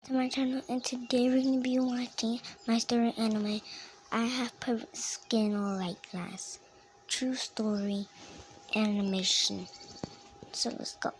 to my channel, and today we're going to be watching my story anime. I have perfect skin like glass. True story animation. So let's go.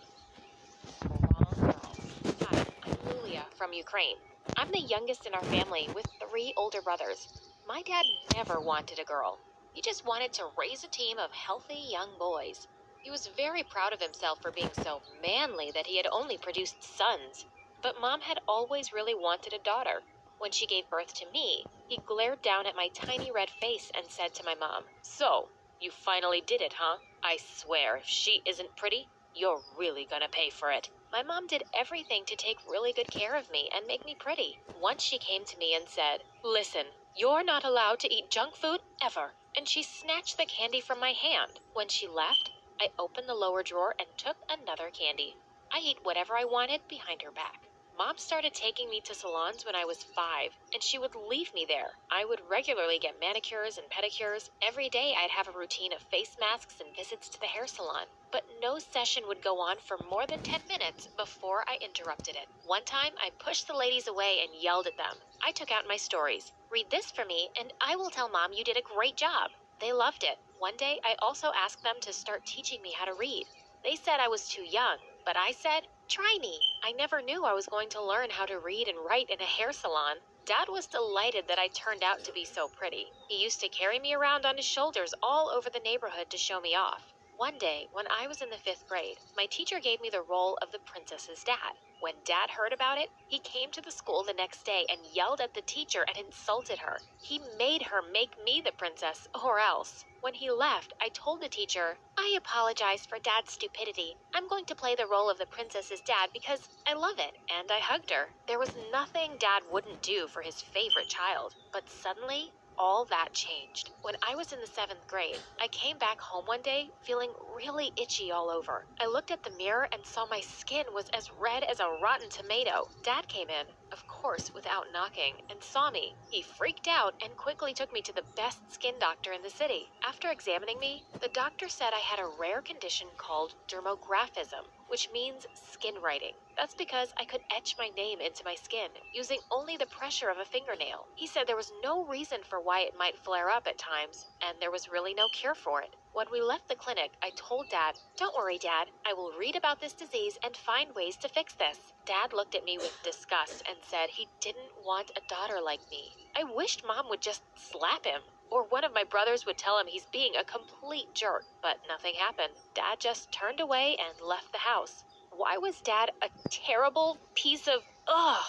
Hi, I'm Lulia from Ukraine. I'm the youngest in our family with 3 older brothers. My dad never wanted a girl. He just wanted to raise a team of healthy young boys. He was very proud of himself for being so manly that he had only produced sons. But Mom had always really wanted a daughter. When she gave birth to me, he glared down at my tiny red face and said to my mom, "So, you finally did it, huh? I swear, if she isn't pretty, you're really gonna pay for it." My mom did everything to take really good care of me and make me pretty. Once she came to me and said, "Listen, you're not allowed to eat junk food ever." And she snatched the candy from my hand. When she left, I opened the lower drawer and took another candy. I ate whatever I wanted behind her back. Mom started taking me to salons when I was 5, and she would leave me there. I would regularly get manicures and pedicures. Every day I'd have a routine of face masks and visits to the hair salon. But no session would go on for more than 10 minutes before I interrupted it. One time, I pushed the ladies away and yelled at them. I took out my stories. "Read this for me, and I will tell Mom you did a great job." They loved it. One day, I also asked them to start teaching me how to read. They said I was too young, but I said, "Try me." I never knew I was going to learn how to read and write in a hair salon. Dad was delighted that I turned out to be so pretty. He used to carry me around on his shoulders all over the neighborhood to show me off. One day, when I was in the 5th grade, my teacher gave me the role of the princess's dad. When Dad heard about it, he came to the school the next day and yelled at the teacher and insulted her. He made her make me the princess, or else. When he left, I told the teacher, "I apologize for Dad's stupidity. I'm going to play the role of the princess's dad because I love it." And I hugged her. There was nothing Dad wouldn't do for his favorite child. But suddenly, all that changed. When I was in the 7th grade, I came back home one day feeling really itchy all over. I looked at the mirror and saw my skin was as red as a rotten tomato. Dad came in, of course without knocking, and saw me. He freaked out and quickly took me to the best skin doctor in the city. After examining me, the doctor said I had a rare condition called dermographism, which means skin writing. That's because I could etch my name into my skin using only the pressure of a fingernail. He said there was no reason for why it might flare up at times, and there was really no cure for it. When we left the clinic, I told Dad, "Don't worry, Dad. I will read about this disease and find ways to fix this." Dad looked at me with disgust and said he didn't want a daughter like me. I wished Mom would just slap him, or one of my brothers would tell him he's being a complete jerk. But nothing happened. Dad just turned away and left the house. Why was Dad a terrible piece of ugh?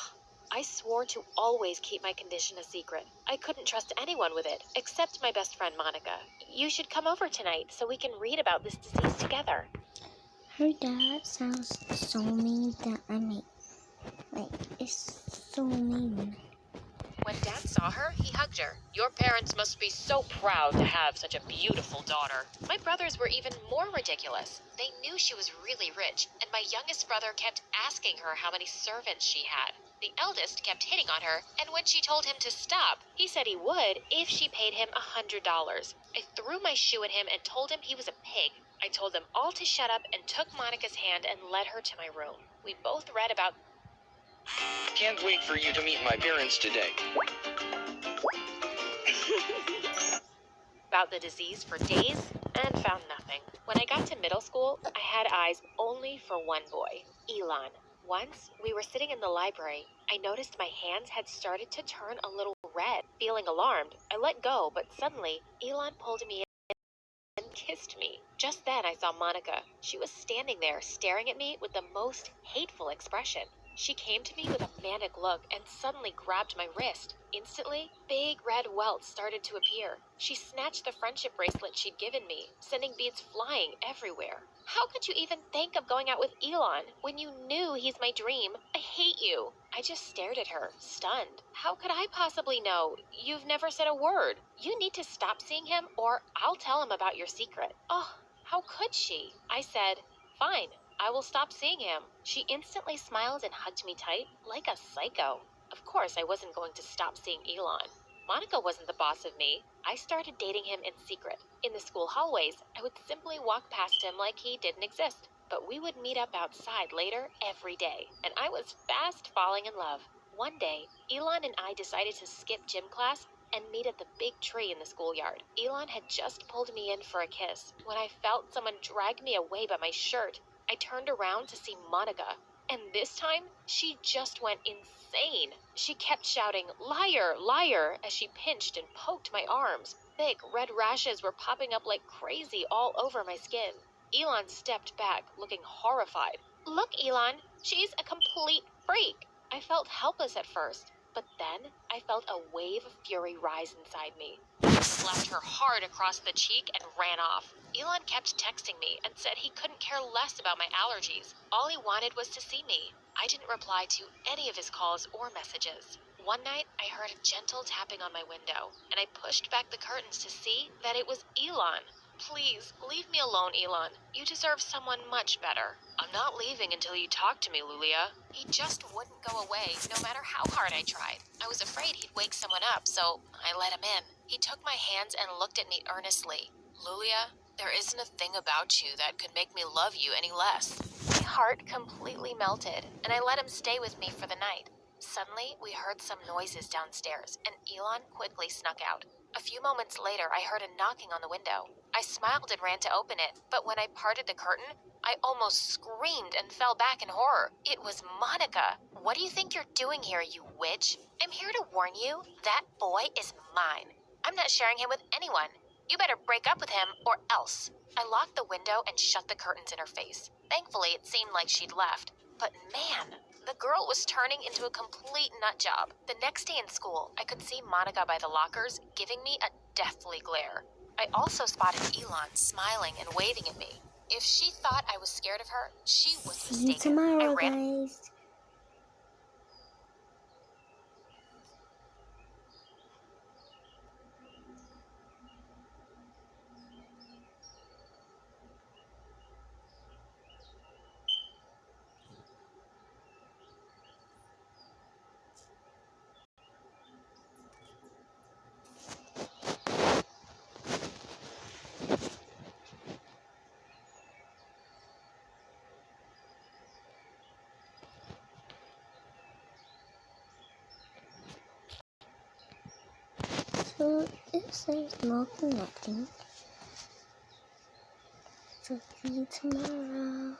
I swore to always keep my condition a secret. I couldn't trust anyone with it, except my best friend Monica. "You should come over tonight so we can read about this disease together." Her dad sounds so mean that it's so mean. When Dad saw her, he hugged her. "Your parents must be so proud to have such a beautiful daughter." My brothers were even more ridiculous. They knew she was really rich, and my youngest brother kept asking her how many servants she had. The eldest kept hitting on her, and when she told him to stop, he said he would if she paid him $100. I threw my shoe at him and told him he was a pig. I told them all to shut up and took Monica's hand and led her to my room. We both read about Can't wait for you to meet my parents today. the disease for days and found nothing. When I got to middle school, I had eyes only for one boy, Elon. Once, we were sitting in the library. I noticed my hands had started to turn a little red. Feeling alarmed, I let go, but suddenly, Elon pulled me and kissed me. Just then, I saw Monica. She was standing there, staring at me with the most hateful expression. She came to me with a manic look and suddenly grabbed my wrist. Instantly, big red welts started to appear. She snatched the friendship bracelet she'd given me, sending beads flying everywhere. "How could you even think of going out with Elon when you knew he's my dream? I hate you." I just stared at her, stunned. "How could I possibly know? You've never said a word. You need to stop seeing him or I'll tell him about your secret." "Oh, how could she?" I said, "Fine. I will stop seeing him." She instantly smiled and hugged me tight, like a psycho. Of course, I wasn't going to stop seeing Elon. Monica wasn't the boss of me. I started dating him in secret. In the school hallways, I would simply walk past him like he didn't exist. But we would meet up outside later every day, and I was fast falling in love. One day, Elon and I decided to skip gym class and meet at the big tree in the schoolyard. Elon had just pulled me in for a kiss when I felt someone drag me away by my shirt. I turned around to see Monica, and this time, she just went insane. She kept shouting, "Liar, liar," as she pinched and poked my arms. Big red rashes were popping up like crazy all over my skin. Elon stepped back, looking horrified. "Look, Elon, she's a complete freak." I felt helpless at first, but then I felt a wave of fury rise inside me. I slapped her hard across the cheek and ran off. Elon kept texting me and said he couldn't care less about my allergies. All he wanted was to see me. I didn't reply to any of his calls or messages. One night, I heard a gentle tapping on my window, and I pushed back the curtains to see that it was Elon. "Please, leave me alone, Elon. You deserve someone much better." "I'm not leaving until you talk to me, Lulia." He just wouldn't go away, no matter how hard I tried. I was afraid he'd wake someone up, so I let him in. He took my hands and looked at me earnestly. "Lulia, there isn't a thing about you that could make me love you any less." My heart completely melted, and I let him stay with me for the night. Suddenly, we heard some noises downstairs, and Elon quickly snuck out. A few moments later, I heard a knocking on the window. I smiled and ran to open it, but when I parted the curtain, I almost screamed and fell back in horror. It was Monica. "What do you think you're doing here, you witch? I'm here to warn you, that boy is mine. I'm not sharing him with anyone. You better break up with him or else." I locked the window and shut the curtains in her face. Thankfully, it seemed like she'd left. But man, the girl was turning into a complete nut job. The next day in school, I could see Monica by the lockers, giving me a deathly glare. I also spotted Elon smiling and waving at me. If she thought I was scared of her, she was See you mistaken. tomorrow, I ran guys. So if there's no connecting, so see you tomorrow.